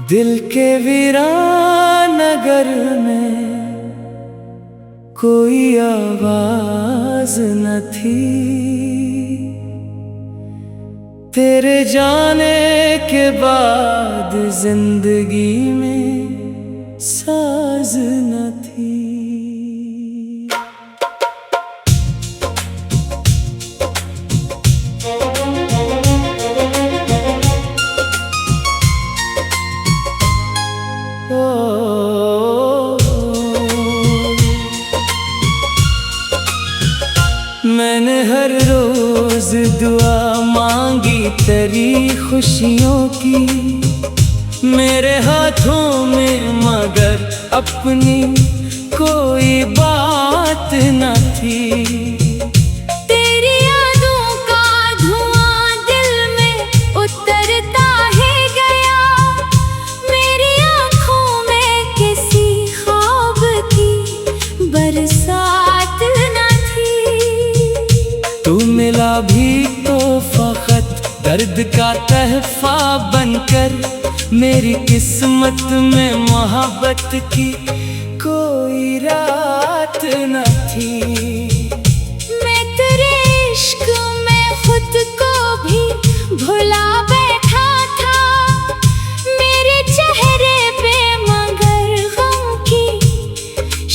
दिल के वीरान नगर में कोई आवाज न थी, तेरे जाने के बाद जिंदगी में साज न थी। मैंने हर रोज दुआ मांगी तेरी खुशियों की, मेरे हाथों में मगर अपनी कोई बात न थी। तेरी यादों का धुआं दिल में उतरता ही गया, मेरी आँखों में किसी ख्वाब की बरसात न थी। तू मिला भी तो फकत दर्द का तहफा बनकर, मेरी किस्मत में मोहब्बत की कोई रात न थी। मैं तेरे इश्क में खुद को भी भुला बैठा था, मेरे चेहरे पे मगर गम की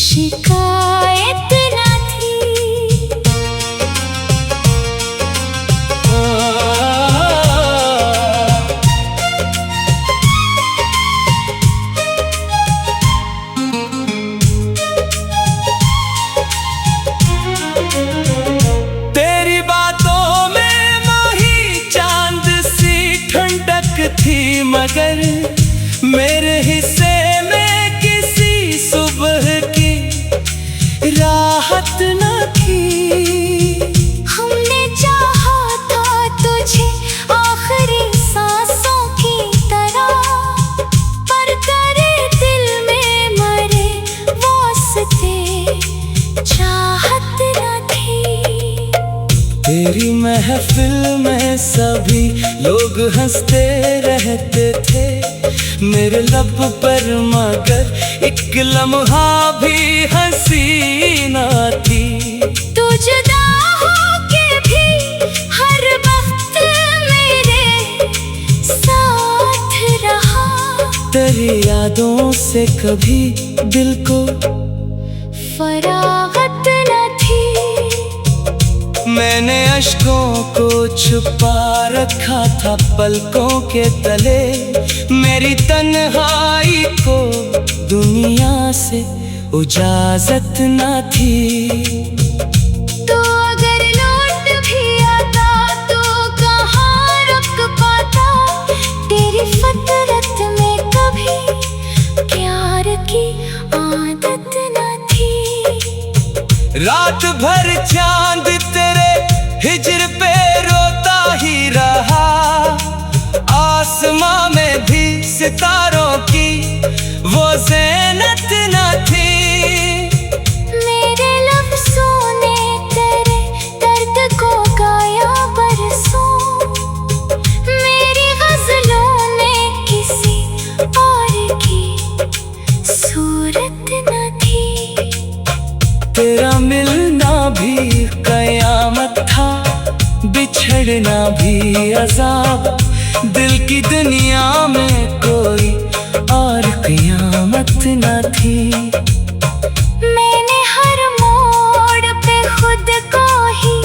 शिकायत न थी। तेरी बातों में माही चांद सी ठंडक थी, मगर मेरे हिस्से में किसी सुबह की राहत न थी। हमने चाहा था तुझे आखिरी सांसों की तरह, पर तेरे दिल में मरे वास्ते चाहत न थी। तेरी महफिल में सभी लोग हंसते रहते थे, मेरे लब पर मगर एक लम्हा भी हंसी न थी। तू जुदा होके भी हर वक्त मेरे साथ रहा, तेरी यादों से कभी दिल को फरागत न थी। मैंने अश्कों को छुपा रखा था पलकों के तले, मेरी तन्हाई को दुनिया से इजाजत न थी। तो अगर लौट भी आता तो कहाँ रुक पाता, तेरी फितरत में कभी प्यार की आदत न थी। रात भर चांद तेरे हिजर पे रोता ही रहा, आसमां में भी सितारों की वो ज़ीनत न थी। मेरे लफ्ज़ों ने तेरे दर्द को गाया बरसों, मेरी गज़लों ने किसी और की सूरत न थी। तेरा मिलना भी कयामत था, बिछड़ना भी अज़ाब, दिल की दुनिया में कोई और कयामत न थी। मैंने हर मोड़ पे खुद को ही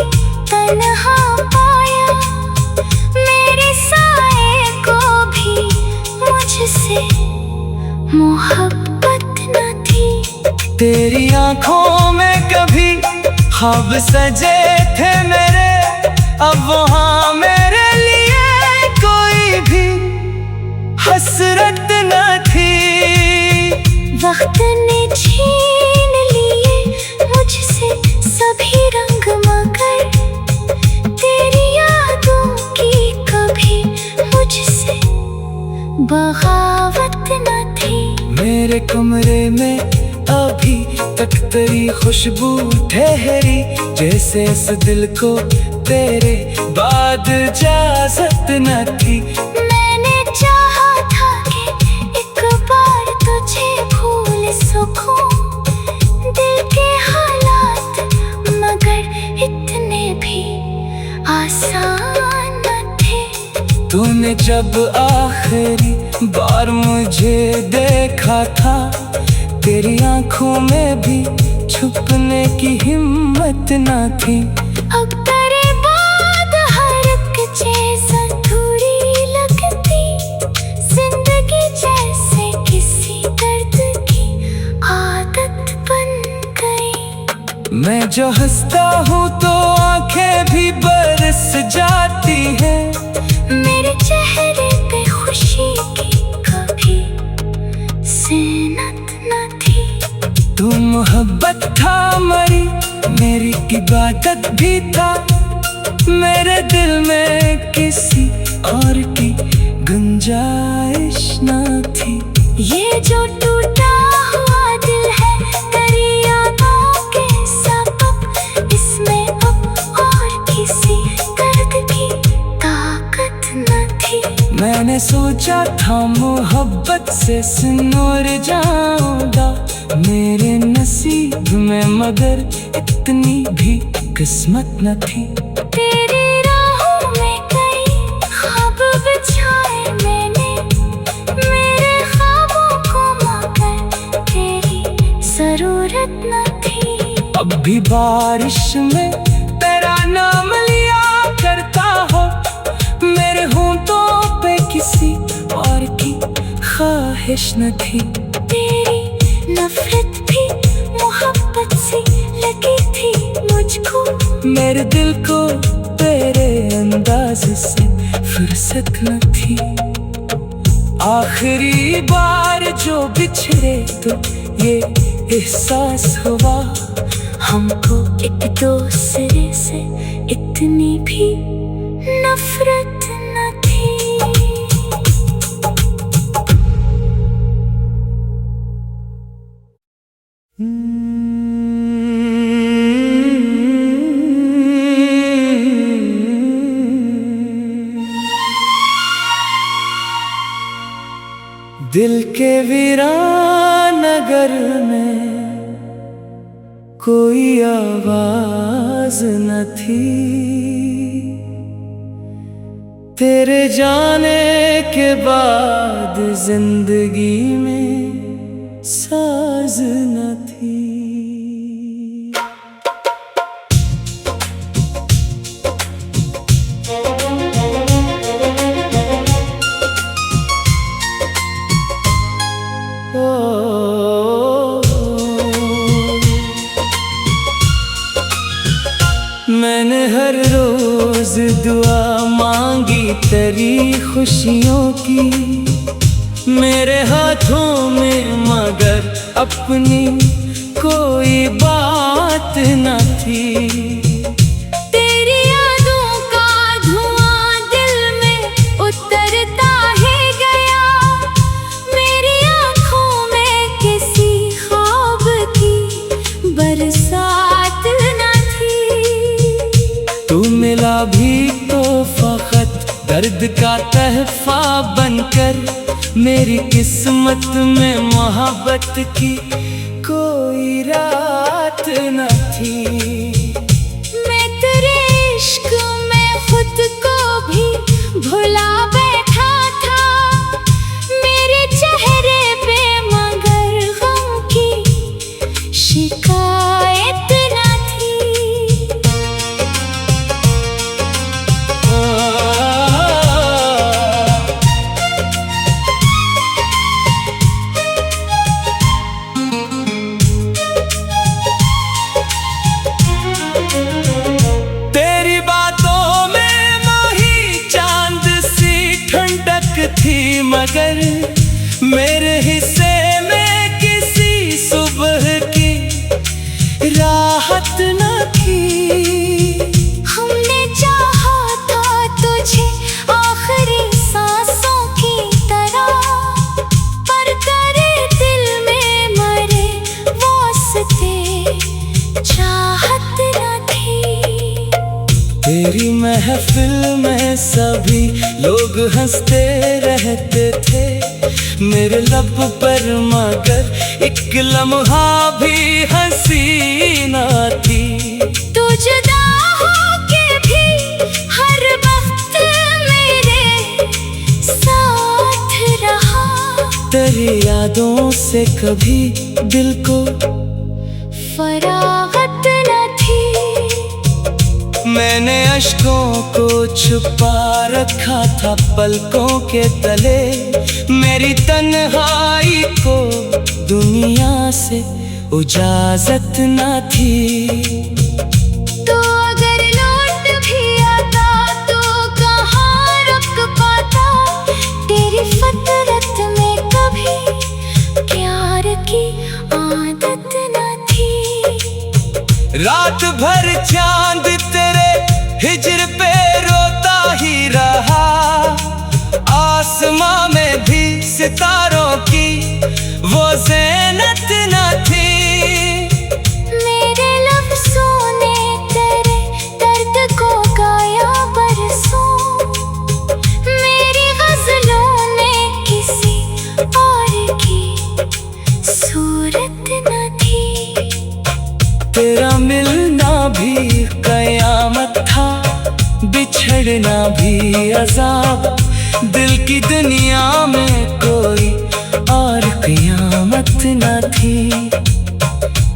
तन्हा पाया, मेरे साए को भी मुझसे मोहब्बत न थी। तेरी आँखों में कभी ख्वाब सजे थे मेरे, अब वहाँ मेरे लिए कोई भी हसरत न थी। वक्त ने छीन लिए मुझसे सभी रंग, मगर तेरी यादों की कभी मुझसे बगावत न थी। मेरे कमरे में अभी तक तेरी खुशबू ठहरी, जैसे इस दिल को तेरे बाद इजाजत न थी। मैंने चाहा था कि एक बार तुझे भूल सकूं, दिल के हालात मगर इतने भी आसान न थे। तूने जब आखिरी बार मुझे देखा था, तेरी आंखों में भी छुपने की हिम्मत न थी। अब तेरे बाद हर एक चीज़ अधूरी लगती, जिंदगी जैसे किसी दर्द की आदत बन गई। मैं जो हंसता हूँ तो आंखें भी बरस जाती हैं, मेरे चेहरे पे खुशी की कभी ज़ीनत न थी। तू मोहब्बत था मरी, मेरी इबादत भी था, मेरे दिल में किसी और की गुंजाइश न थी। ये जो टूटा हुआ दिल है तेरी यादों के सबब, इसमें अब और किसी दर्द की ताकत न थी। मैंने सोचा था मोहब्बत से सिनुर जाऊंगा मेरे नसीब में, मगर इतनी भी किस्मत न थी। तेरी राहों में कई ख्वाब बिछाए मैंने, मेरे ख्वाबों को मगर तेरी जरूरत न थी। अब भी बारिश में तेरा नाम लिया करता हो, मेरे होंठों पे किसी और की ख्वाहिश न थी। तेरी नफरत भी मोहब्बत से लगी थी मुझको, मेरे दिल को तेरे अंदाज से फुर्सत न थी। आखिरी बार जो बिछड़े तो ये एहसास हुआ, हमको एक दूसरे से इतनी भी नफरत न थी। दिल के वीरान नगर में कोई आवाज न थी, तेरे जाने के बाद जिंदगी में साज न थी। मैंने हर रोज दुआ मांगी तेरी खुशियों की, मेरे हाथों में मगर अपनी कोई बात न थी। तेरी यादों का धुआं दिल में उतरता ही गया, मेरी आँखों में किसी ख्वाब की बरसात न थी। तू मिला भी तो फकत दर्द का तहफा बनकर, मेरी किस्मत में मोहब्बत की कोई रात न थी। मैं तेरे इश्क में खुद को भी भुला बैठा था, मेरे चेहरे पे मगर गम की शिकायत न थी। तेरी बातों में माही चांद सी ठंडक थी, मगर मेरे हिस्से में किसी सुबह की राहत न थी। हमने चाहा था तुझे आखिरी सांसों की तरह, पर तेरे दिल में मरे वास्ते तेरी महफिल में सभी लोग हंसते रहते थे मेरे लब पर, मगर एक लम्हा भी हंसी न थी। तू जुदा होके भी हर वक्त मेरे साथ रहा, तेरी यादों से कभी दिल को फरागत न थी। मैंने अश्कों को छुपा रखा था पलकों के तले, मेरी तन्हाई को दुनिया से इजाजत न थी। तो अगर लौट भी आता तो कहाँ रुक पाता, तेरी फितरत में कभी प्यार की आदत न थी। रात भर चांद तेरे हिजर पे रोता ही रहा, आसमां में भी सितारों की वो ज़ीनत न थी। मेरे लफ्ज़ों ने तेरे दर्द को गाया बरसों, मेरी गज़लों ने किसी और की सूरत न थी। तेरा मिलना भी कयामत था, बिछड़ना भी अज़ाब, दिल की दुनिया में कोई और कयामत न थी।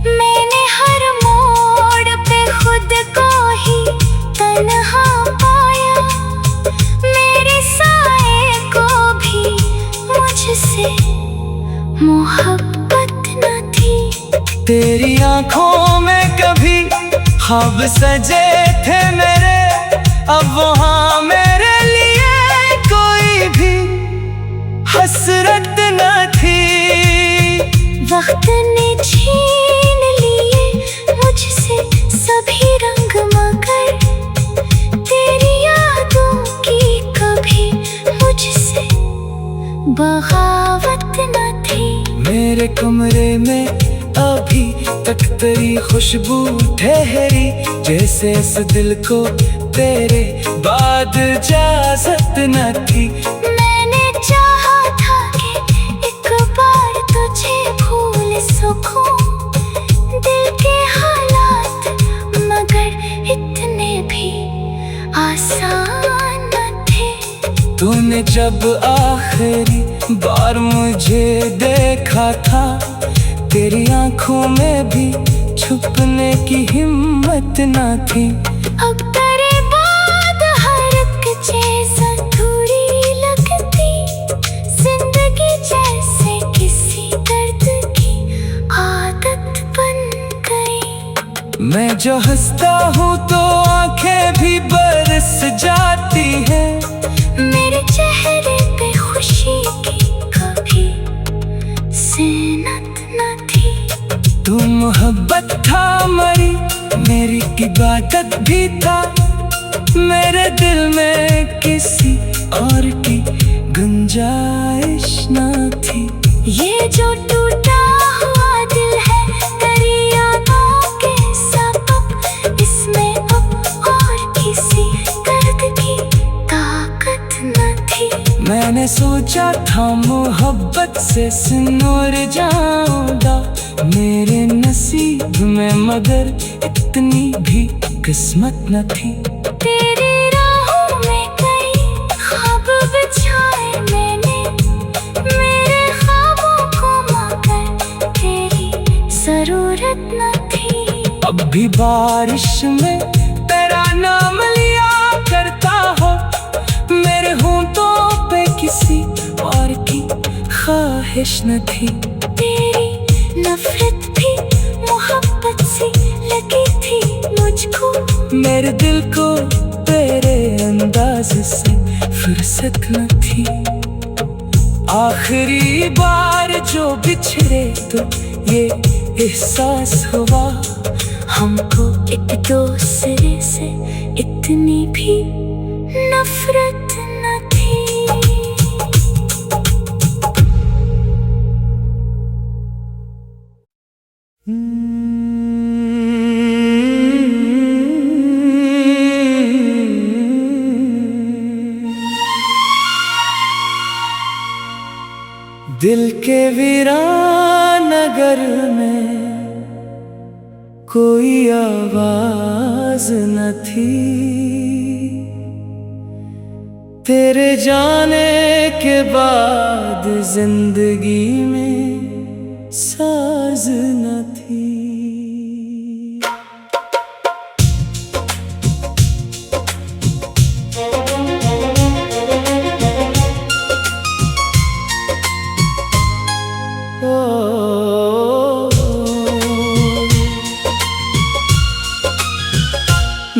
मैंने हर मोड़ पे खुद को ही तन्हा पाया, मेरे साए को भी मुझसे मोहब्बत न थी। तेरी आंखों में कभी ख्वाब सजे थे मेरे, अब वहाँ मेरे लिए कोई भी हसरत न थी। वक्त ने छीन लिए मुझसे सभी रंग, मगर तेरी यादों की कभी मुझसे बगावत न थी। मेरे कमरे में अभी तक तेरी खुशबू ठहरी, जैसे इस दिल को तेरे बाद इजाजत न थी। मैंने चाहा था कि एक बार तुझे भूल सकूं, दिल के हालात मगर इतने भी आसान न थे। तूने जब आखिरी बार मुझे देखा था, तेरी आंखों में भी छुपने की हिम्मत न थी। अब तेरे बाद हर एक चीज़ अधूरी लगती, जिंदगी जैसे किसी दर्द की आदत बन गई। मैं जो हंसता हूँ तो आंखें भी बरस जाती हैं, मेरे चेहरे पे खुशी की कभी ज़ीनत न थी। तू मोहब्बत था मरी, मेरी इबादत भी था, मेरे दिल में किसी और की गुंजाइश न थी। ये जो टूटा हुआ दिल है तेरी यादों के सबब, इसमें अब और किसी दर्द की ताकत न थी। मैंने सोचा था मोहब्बत से सिनुर जाऊंगा मेरे नसीब में, मगर इतनी भी किस्मत न थी। तेरी राहों में कई ख्वाब बिछाए मैंने, मेरे ख्वाबों को मगर तेरी जरूरत न थी। अब भी बारिश में तेरा नाम लिया करता हो, मेरे होंठों पे किसी और की ख्वाहिश न थी। तेरी नफरत भी मोहब्बत सी लगी थी मुझको, मेरे दिल को तेरे अंदाज से फुर्सत न थी। आखिरी बार जो बिछड़े तो ये एहसास हुआ, हमको एक दूसरे से इतनी भी नफरत न थी। प्यार में कोई आवाज न थी, तेरे जाने के बाद जिंदगी में साज न थी।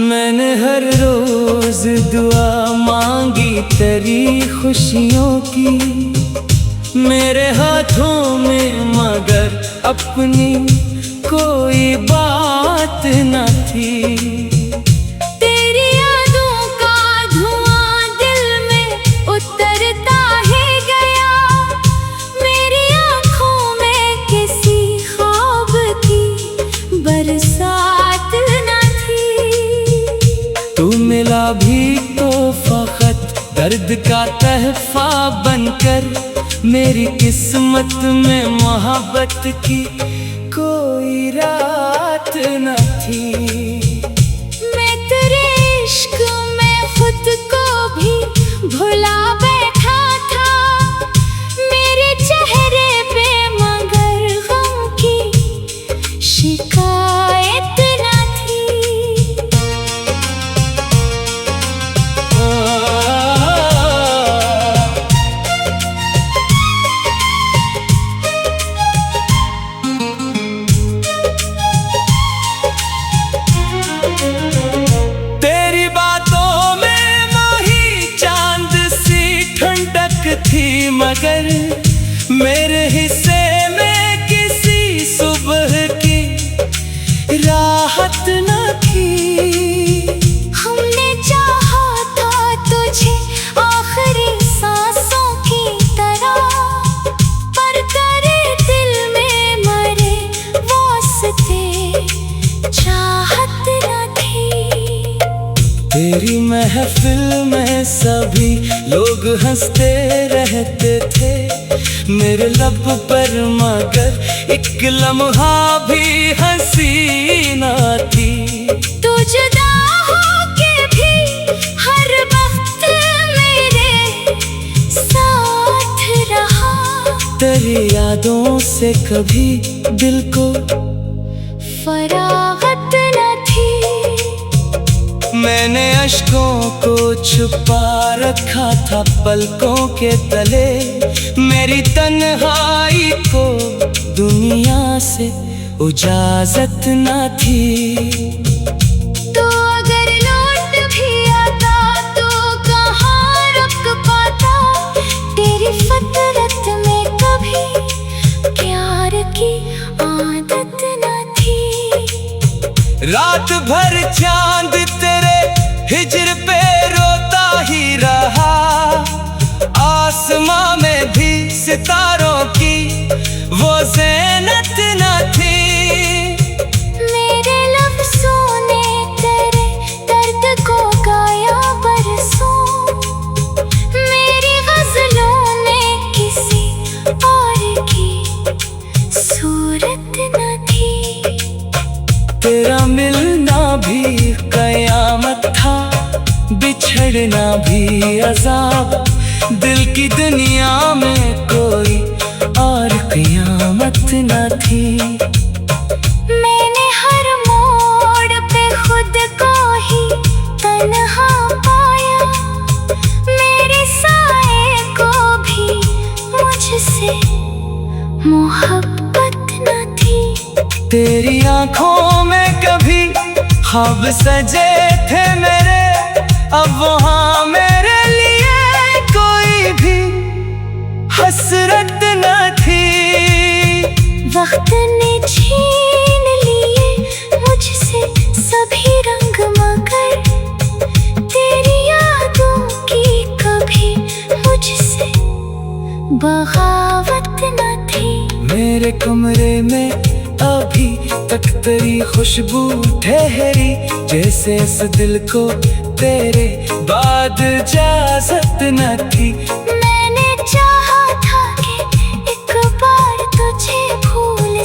मैंने हर रोज दुआ मांगी तेरी खुशियों की, मेरे हाथों में मगर अपनी कोई बात न थी। तेरी यादों का धुआं दिल में उतरता ही गया, मेरी आँखों में किसी ख्वाब की बरसात न थी। तू मिला भी तो फकत दर्द का तहफा बनकर, मेरी किस्मत में मोहब्बत की कोई रात न थी। मैं तेरे इश्क में खुद को भी भुला बैठा था, मेरे चेहरे पे मगर गम की शिकायत न थी। तेरी बातों में माही चांद सी ठंडक थी, मगर मेरे हिस्से में किसी सुबह की राहत न थी। हमने चाहा था तुझे आखिरी सांसों की तरह, पर तेरे दिल में मरे वास्ते चाहत न थी। तेरी महफिल में सभी लोग हंसते रहते थे, मेरे लब पर मगर एक लम्हा भी हंसी न थी। तू जुदा होके भी हर वक्त मेरे साथ रहा, तेरी यादों से कभी दिल को फरागत न थी। मैंने अश्कों को छुपा रखा था पलकों के तले, मेरी तन्हाई को दुनिया से इजाजत न थी। तो अगर लौट भी आता तो कहाँ रुक पाता, तेरी फितरत में कभी प्यार की आदत न थी। रात भर चांद तेरे हिजर पे रोता ही रहा, आसमां में भी सितारों की वो ज़ीनत न थी। मेरे लफ्ज़ों ने तेरे दर्द को गाया बरसों, मेरी गज़लों ने किसी और की सूरत न थी। तेरा मिलना भी कयामत था, बिछड़ना भी अज़ाब, दिल की दुनिया में कोई और कयामत न थी। मैंने हर मोड़ पे खुद को ही तन्हा पाया, मेरे साए को भी मुझसे मोहब्बत न थी। तेरी आंखों में कभी ख्वाब सजे थे मेरे, अब वहाँ मेरे लिए कोई भी हसरत न थी। वक्त ने छीन लिए मुझसे सभी रंग, मगर तेरी यादों की कभी मुझसे बगावत न थी। मेरे कमरे में अभी तक तेरी खुशबू ठहरी, जैसे इस दिल को तेरे बाद इजाजत न थी। मैंने चाहा था कि एक बार तुझे भूल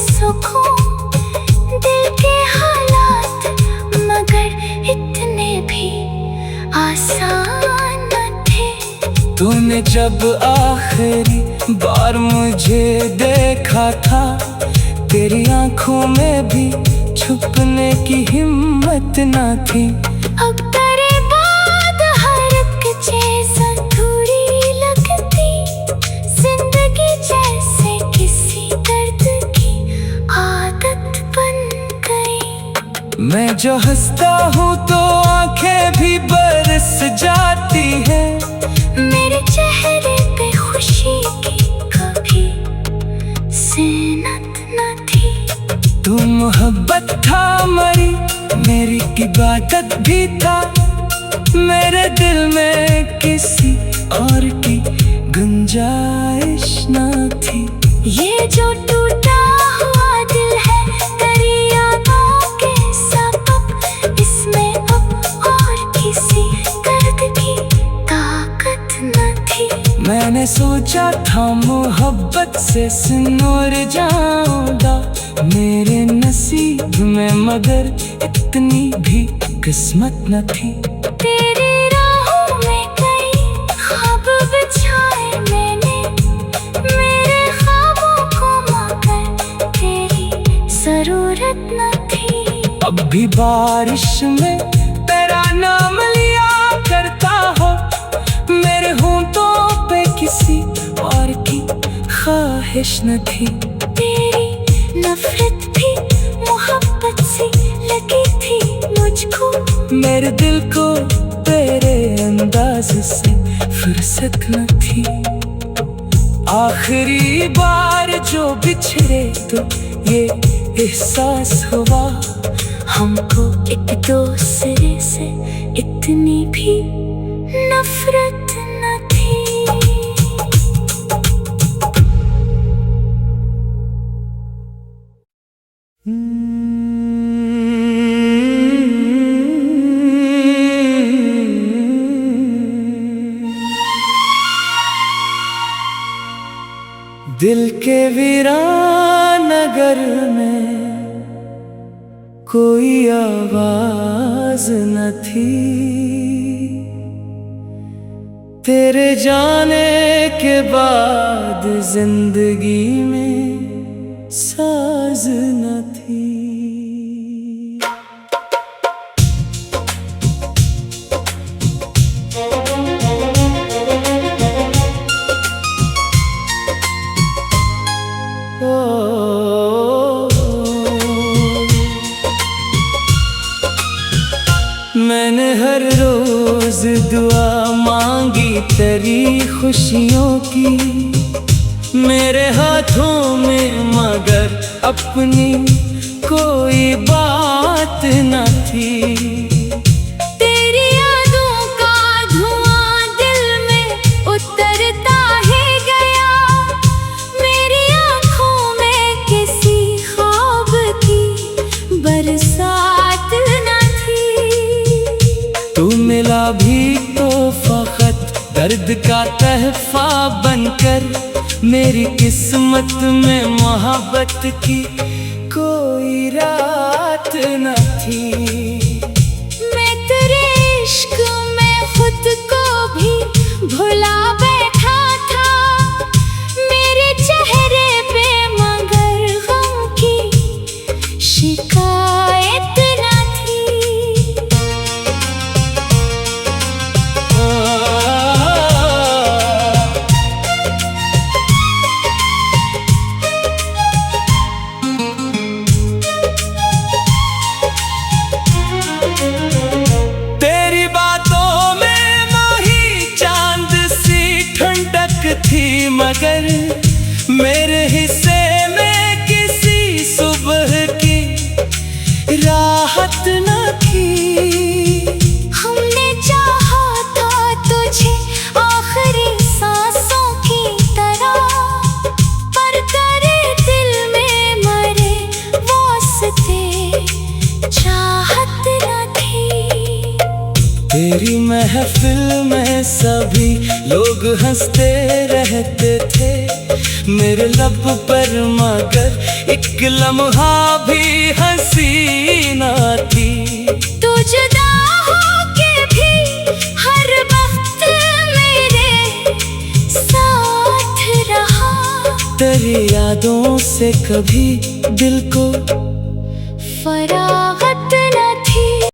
जब आखिरी बार मुझे देखा था, तेरी आंखों में भी छुपने की हिम्मत न थी। अब तेरे बाद हर एक चीज़ अधूरी लगती, जिंदगी जैसे किसी दर्द की आदत बन गई। मैं जो हंसता हूँ तो आंखें भी बरस जाती है, मेरे चेहरे पे खुशी की कभी ज़ीनत न थी। तू मोहब्बत था मरी, मेरी इबादत भी था, मेरे दिल में किसी और की गुंजाइश न थी। ये जो टूटा हुआ दिल है तेरी यादों के सबब, इसमें अब और किसी दर्द की ताकत न थी। मैंने सोचा था मोहब्बत से सिनुर जाऊंगा मेरे नसीब में, मगर इतनी भी किस्मत न थी। तेरी राहों में कई ख्वाब बिछाए मैंने, मेरे ख्वाबों को मगर तेरी जरूरत न थी। अब भी बारिश में तेरा नाम लिया करता हो, मेरे होंठों पे किसी और की ख्वाहिश न थी। तेरी नफरत भी मोहब्बत से लगी थी मुझको, मेरे दिल को तेरे अंदाज से फुर्सत न थी। आखिरी बार जो बिछड़े तो ये एहसास हुआ, हमको एक दूसरे से इतनी भी नफरत न थी। दिल के वीरान नगर में कोई आवाज न थी, तेरे जाने के बाद जिंदगी में साज न थी। मैंने हर रोज दुआ मांगी तेरी खुशियों की, मेरे हाथों में मगर अपनी कोई बात न थी। तेरी यादों का धुआं दिल में उतरता ही गया, मेरी आँखों में किसी ख्वाब की बरसात न थी। तू मिला भी तो फकत दर्द का तहफा बनकर, मेरी किस्मत में मोहब्बत की कोई रात न थी। मैं तेरे इश्क में खुद को भी भुला बैठा था, मेरे चेहरे पे मगर गम की शिकायत न थी। तेरी बातों में माही चांद सी ठंडक थी, मगर मेरे हिस्से में किसी सुबह की राहत न थी। हमने चाहा था तुझे आखिरी सांसों की तरह, पर तेरे दिल में मरे वास्ते चाहत न थी। तेरी महफिल में सभी लोग हंसते रहते थे, मेरे लब पर मगर एक लम्हा भी हंसी न थी। तू जुदा होके भी हर वक्त मेरे तेरी यादों से कभी दिल को फरार